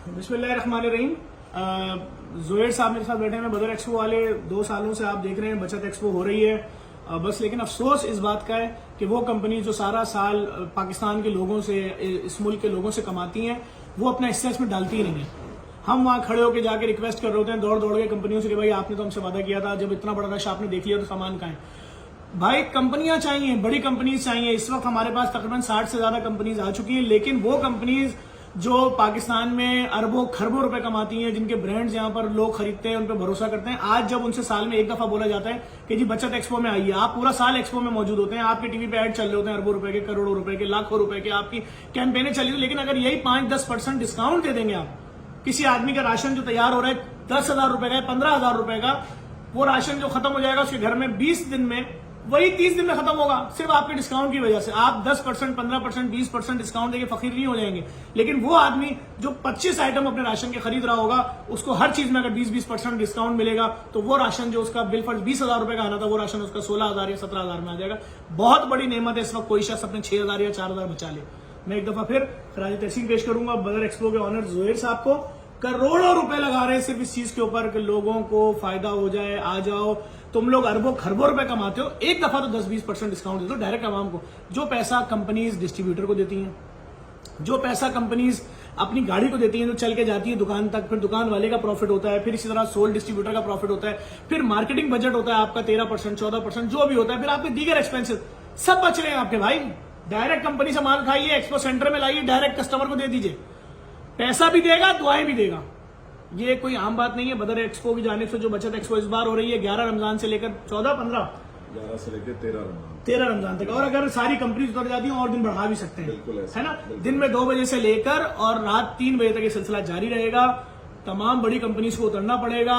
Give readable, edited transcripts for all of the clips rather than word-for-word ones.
बिस्मिल्लाहिर्रहमानिर्रहीम। ज़ुहैर साहब मेरे साथ बैठे हैं, बदर एक्सपो वाले। 2 सालों से आप देख रहे हैं बचत एक्सपो हो रही है। बस लेकिन अफसोस इस बात का है कि वो कंपनी जो सारा साल पाकिस्तान के लोगों से, इस मुल्क के लोगों से कमाती हैं, वो अपना हिस्सा इसमें डालती ही नहीं है। हम वहां खड़े होकर जाके रिक्वेस्ट कर रहे होते हैं दौड़ दौड़ के कंपनियों से कि भाई आपने तो हमसे वादा किया था, जब इतना बड़ा रश आपने देख लिया तो सामान कहाँ है। भाई कंपनियां चाहिए, बड़ी कंपनीज चाहिए। इस वक्त हमारे पास तकरीबन 60 से ज्यादा कंपनीज आ चुकी हैं, लेकिन वो कंपनीज जो पाकिस्तान में अरबों खरबों रुपए कमाती हैं, जिनके ब्रांड्स यहाँ पर लोग खरीदते हैं, उन पर भरोसा करते हैं, आज जब उनसे साल में एक दफा बोला जाता है कि जी बचत एक्सपो में आइए, आप पूरा साल एक्सपो में मौजूद होते हैं, आपके टीवी पे ऐड चल रहे होते हैं अरबों रुपए के, करोड़ों रुपए के, लाखों रुपए के, आपकी कैंपेनें चल रही है। लेकिन अगर यही 5-10% डिस्काउंट दे देंगे आप, किसी आदमी का राशन जो तैयार हो रहा है 10,000 रुपए का, 15,000 रुपए का, वो राशन जो खत्म हो जाएगा उसके घर में 20 दिन में, वही 30 दिन में खत्म होगा, सिर्फ आपके डिस्काउंट की वजह से। आप 10%, 15%, 20% डिस्काउंट देके फकीर नहीं हो जाएंगे, लेकिन वो आदमी जो 25 आइटम अपने राशन के खरीद रहा होगा, उसको हर चीज में अगर 20% डिस्काउंट मिलेगा तो वो राशन जो उसका बिल फर्ज 20,000 रुपए का आना था, वो राशन उसका 16,000 या 17,000 में आ जाएगा। बहुत बड़ी नेमत है इस वक्त, कोई शख्स अपने 6,000 या 4,000 बचा ले। मैं एक दफा फिर खराज तहसीन पेश करूंगा बदर एक्सपो के ऑनर ज़ुहैर साहब को। करोड़ों रुपए लगा रहे हैं सिर्फ इस चीज के ऊपर कि लोगों को फायदा हो जाए, आ जाओ। तुम लोग अरबों खरबों रुपए कमाते हो, एक दफा तो 10-20% डिस्काउंट दे दो डायरेक्ट आवाम को। जो पैसा कंपनीज डिस्ट्रीब्यूटर को देती हैं, जो पैसा कंपनीज अपनी गाड़ी को देती हैं, जो चल के जाती है दुकान तक, फिर दुकान वाले का प्रॉफिट होता है, फिर इसी तरह सोल डिस्ट्रीब्यूटर का प्रॉफिट होता है, फिर मार्केटिंग बजट होता है आपका 13%, 14%, जो भी होता है, फिर आपके दीगर एक्सपेंसिस सब बच रहे हैं आपके भाई। डायरेक्ट कंपनी से माल खाइए, एक्सपो सेंटर में लाइए, डायरेक्ट कस्टमर को दे दीजिए, पैसा भी देगा, दुआएं भी देगा। ये कोई आम बात नहीं है। बदर एक्सपो की जानिब से जो बचत एक्सपो इस बार हो रही है 11 रमजान से लेकर 11 से लेकर 13 रमजान तक, और अगर सारी कंपनी उतर जाती हैं और दिन बढ़ा भी सकते हैं, है ना। दिन में 2 बजे से लेकर और रात 3 बजे तक ये सिलसिला जारी रहेगा। तमाम बड़ी कंपनीज को उतरना पड़ेगा।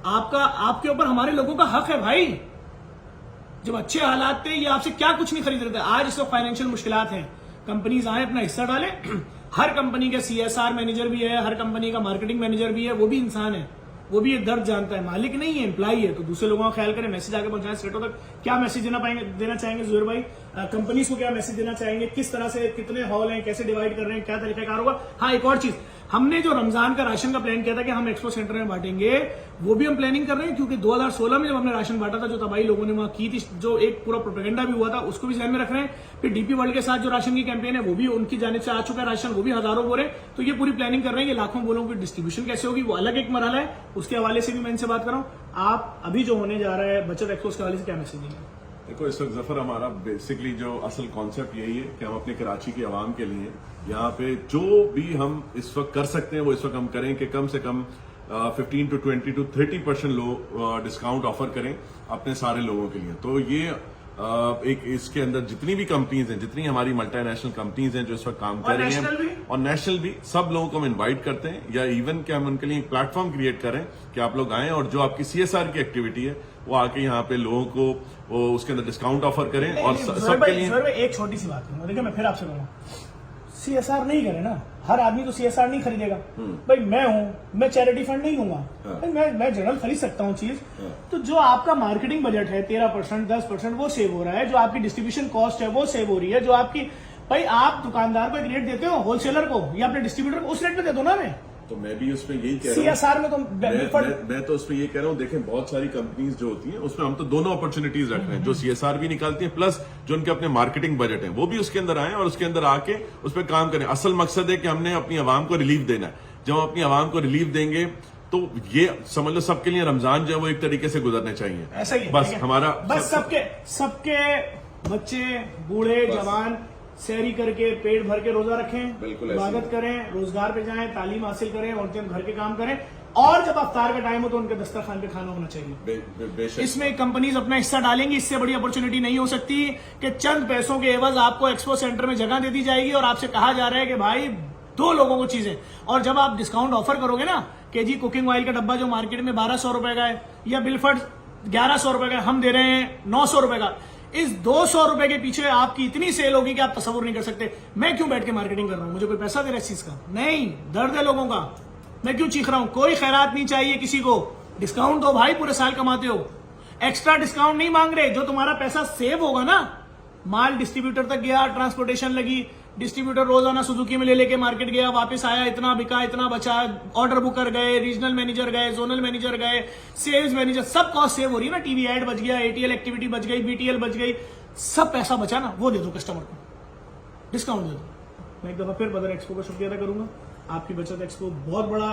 आपके ऊपर हमारे लोगों का हक है भाई। जब अच्छे हालात थे, ये आपसे क्या कुछ नहीं खरीद रहे थे। आज इस वक्त फाइनेंशियल मुश्किलात हैं, कंपनीज आए अपना हिस्सा डालें। हर कंपनी का CSR मैनेजर भी है, हर कंपनी का मार्केटिंग मैनेजर भी है, वो भी इंसान है, वो भी ये दर्द जानता है। मालिक नहीं है, एम्प्लॉई है, तो दूसरे लोगों का ख्याल करें, मैसेज आगे पहुंचाएं स्टेटों तक। क्या मैसेज देना चाहेंगे ज़ुहैर भाई? कंपनीज को क्या मैसेज देना चाहेंगे? किस तरह से, कितने हॉल हैं, कैसे डिवाइड कर रहे हैं, क्या तरीकाकार होगा? हाँ, एक और चीज, हमने जो रमजान का राशन का प्लान किया था कि हम एक्सपो सेंटर में बांटेंगे, वो भी हम प्लानिंग कर रहे हैं, क्योंकि 2016 में जब हमने राशन बांटा था, जो तबाही लोगों ने वहां की थी, जो एक पूरा प्रोपेगेंडा भी हुआ था, उसको भी ध्यान में रख रहे हैं। फिर DP वर्ल्ड के साथ जो राशन की कैंपेन है, वो भी उनकी जानिब से आ चुका है राशन, वो भी हजारों बोरे। तो ये पूरी प्लानिंग कर रहे हैं कि लाखों बोलों की डिस्ट्रीब्यूशन कैसे होगी, वो अलग एक मरहला है। उसके हवाले से भी मैं इनसे बात कर रहा हूँ। आप अभी जो होने जा रहा है बचत एक्सपो के हवाले से क्या मैसेज देंगे? देखो, इस वक्त जफर हमारा बेसिकली जो असल कॉन्सेप्ट यही है कि हम अपने कराची के आवाम के लिए यहाँ पे जो भी हम इस वक्त कर सकते हैं वो इस वक्त हम करें कि कम से कम 15 to 20 to 30% डिस्काउंट ऑफर करें अपने सारे लोगों के लिए। तो ये एक इसके अंदर जितनी भी कंपनीज हैं, जितनी हमारी मल्टीनेशनल कंपनीज हैं जो इस वक्त काम कर रही हैं, और नेशनल भी, सब लोगों को हम इनवाइट करते हैं, या इवन कि हम उनके लिए एक प्लेटफॉर्म क्रिएट करें कि आप लोग आएं और जो आपकी CSR की एक्टिविटी है वो आके यहाँ पे लोगों को वो उसके अंदर डिस्काउंट ऑफर करें। और सबके लिए एक छोटी सी बात है, देखिए मैं फिर आपसे कहूँ, CSR नहीं करे ना, हर आदमी तो CSR नहीं खरीदेगा। भाई मैं हूं, मैं चैरिटी फंड नहीं दूंगा, मैं जनरल खरीद सकता हूं चीज। तो जो आपका मार्केटिंग बजट है 13%, 10%, वो सेव हो रहा है। जो आपकी डिस्ट्रीब्यूशन कॉस्ट है वो सेव हो रही है। जो आपकी, भाई आप दुकानदार को एक रेट देते हो, होलसेलर को या अपने डिस्ट्रीब्यूटर को उस रेट में दे दो ना। मैं तो मैं भी उसमें यही कह रहा हूँ, CSR में तो मैं तो उसमें ये कह रहा हूँ, देखें बहुत सारी कंपनीज जो होती हैं उसमें हम तो दोनों अपॉर्चुनिटीज रख रहे हैं, जो CSR भी निकालती हैं प्लस जो उनके अपने मार्केटिंग बजट है वो भी उसके अंदर आए और उसके अंदर आके उस पर काम करें। असल मकसद है कि हमने अपनी आवाम को रिलीफ देना है। जब हम अपनी आवाम को रिलीफ देंगे तो ये समझ लो सबके लिए रमजान जो है वो एक तरीके से गुजरने चाहिए। ऐसा ही बस हमारा, बस सबके बच्चे, बूढ़े, जवान सहरी करके पेट भर के रोजा रखें, इबादत करें, रोजगार पे जाएं, तालीम हासिल करें, औरतें घर के काम करें, और जब अफ्तार का टाइम हो तो उनके दस्तरखान पे खाना होना चाहिए। इसमें कंपनीज अपना हिस्सा डालेंगी। इससे बड़ी अपॉर्चुनिटी नहीं हो सकती कि चंद पैसों के एवज आपको एक्सपो सेंटर में जगह दे दी जाएगी और आपसे कहा जा रहा है कि भाई 2 लोगों को चीजें। और जब आप डिस्काउंट ऑफर करोगे ना कि जी कुकिंग ऑयल का डब्बा जो मार्केट में 1200 रुपए का है या बिलफर्ड 1100 रुपए का, हम दे रहे हैं 900 रुपए का, इस 200 रुपए के पीछे आपकी इतनी सेल होगी कि आप तस्वुर नहीं कर सकते। मैं क्यों बैठ के मार्केटिंग कर रहा हूं? मुझे कोई पैसा दे रहा है इस चीज का? नहीं, दर्द है लोगों का। मैं क्यों चीख रहा हूं? कोई खैरात नहीं चाहिए किसी को। डिस्काउंट दो भाई, पूरे साल कमाते हो। एक्स्ट्रा डिस्काउंट नहीं मांग रहे। जो तुम्हारा पैसा सेव होगा ना, माल डिस्ट्रीब्यूटर तक गया, ट्रांसपोर्टेशन लगी, डिस्ट्रीब्यूटर रोजाना सुजुकी में ले लेके मार्केट गया, वापस आया, इतना बिका, इतना बचा, ऑर्डर बुकर गए, रीजनल मैनेजर गए, जोनल मैनेजर गए, सेल्स मैनेजर, सब कॉस्ट सेव हो रही है ना। टीवी एड बच गया, एटीएल एक्टिविटी बच गई, बीटीएल बच गई, सब पैसा बचा ना, वो दे दो कस्टमर को, डिस्काउंट दे दो। मैं एक दफा फिर बदर एक्सपो का शुक्रिया अदा करूंगा। आपकी बचत एक्सपो बहुत बड़ा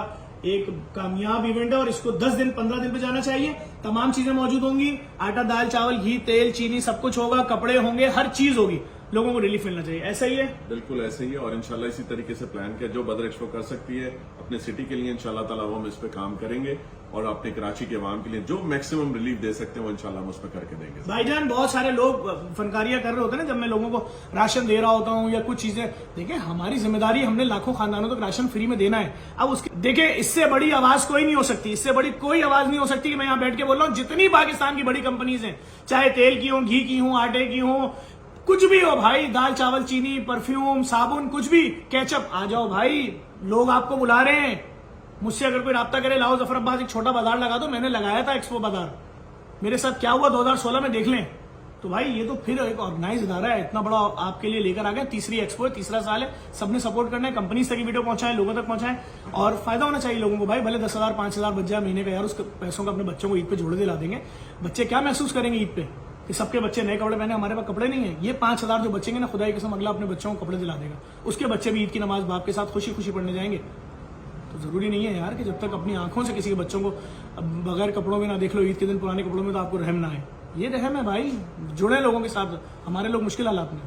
एक कामयाब इवेंट है और इसको 10 दिन 15 दिन पे जाना चाहिए। तमाम चीजें मौजूद होंगी, आटा दाल चावल घी तेल चीनी सब कुछ होगा, कपड़े होंगे, हर चीज होगी, लोगों को रिलीफ मिलना चाहिए। ऐसा ही है, बिल्कुल ऐसे ही है। और इंशाल्लाह इसी तरीके से प्लान किया जो बदर एक्सपो कर सकती है अपने सिटी के लिए, इंशाल्लाह ताला वो हम इस पे काम करेंगे और अपने कराची के अवाम के लिए जो मैक्सिमम रिलीफ दे सकते हैं वो इंशाल्लाह हम उस पर करके देंगे। भाईजान बहुत सारे लोग फनकारियां कर रहे होते हैं ना, जब मैं लोगों को राशन दे रहा होता हूं या कुछ चीजें, देखिए हमारी जिम्मेदारी, हमने लाखों खानदानों तक राशन फ्री में देना है। अब उसके देखिए इससे बड़ी आवाज कोई नहीं हो सकती, इससे बड़ी कोई आवाज नहीं हो सकती कि मैं यहां बैठ के बोल रहा हूं। जितनी पाकिस्तान की बड़ी कंपनीज हैं, चाहे तेल की हो, घी की हो, आटे की हो, कुछ भी हो भाई, दाल चावल चीनी परफ्यूम साबुन कुछ भी, केचप, आ जाओ भाई, लोग आपको बुला रहे हैं। मुझसे अगर कोई राब्ता करे, लाओ जफर अब्बास एक छोटा बाजार लगा दो, मैंने लगाया था एक्सपो बाजार, मेरे साथ क्या हुआ 2016 में देख लें। तो भाई ये तो फिर एक ऑर्गेनाइज इदारा है, इतना बड़ा आपके लिए लेकर आ गया। तीसरी एक्सपो है, तीसरा साल है, सबने सपोर्ट करना है, कंपनीज तक वीडियो पहुंचाएं, लोगों तक पहुंचाएं और फायदा होना चाहिए लोगों को। भाई भले 10,000 5,000 बच जाए महीने का, यार उस पैसों का अपने बच्चों को ईद पे जोड़े दिला देंगे। बच्चे क्या महसूस करेंगे ईद पे कि सबके बच्चे नए कपड़े पहने, हमारे पास कपड़े नहीं है। ये 5,000 जो बचेंगे ना, खुदा की कसम अगला अपने बच्चों को कपड़े दिला देगा, उसके बच्चे भी ईद की नमाज बाप के साथ खुशी खुशी पढ़ने जाएंगे। तो जरूरी नहीं है यार कि जब तक अपनी आंखों से किसी के बच्चों को बगैर कपड़ों के ना देख लो ईद के दिन पुराने कपड़ों में, तो आपको रहम ना आए। ये रहम है भाई, जुड़े लोगों के साथ, हमारे लोग मुश्किल हालात में।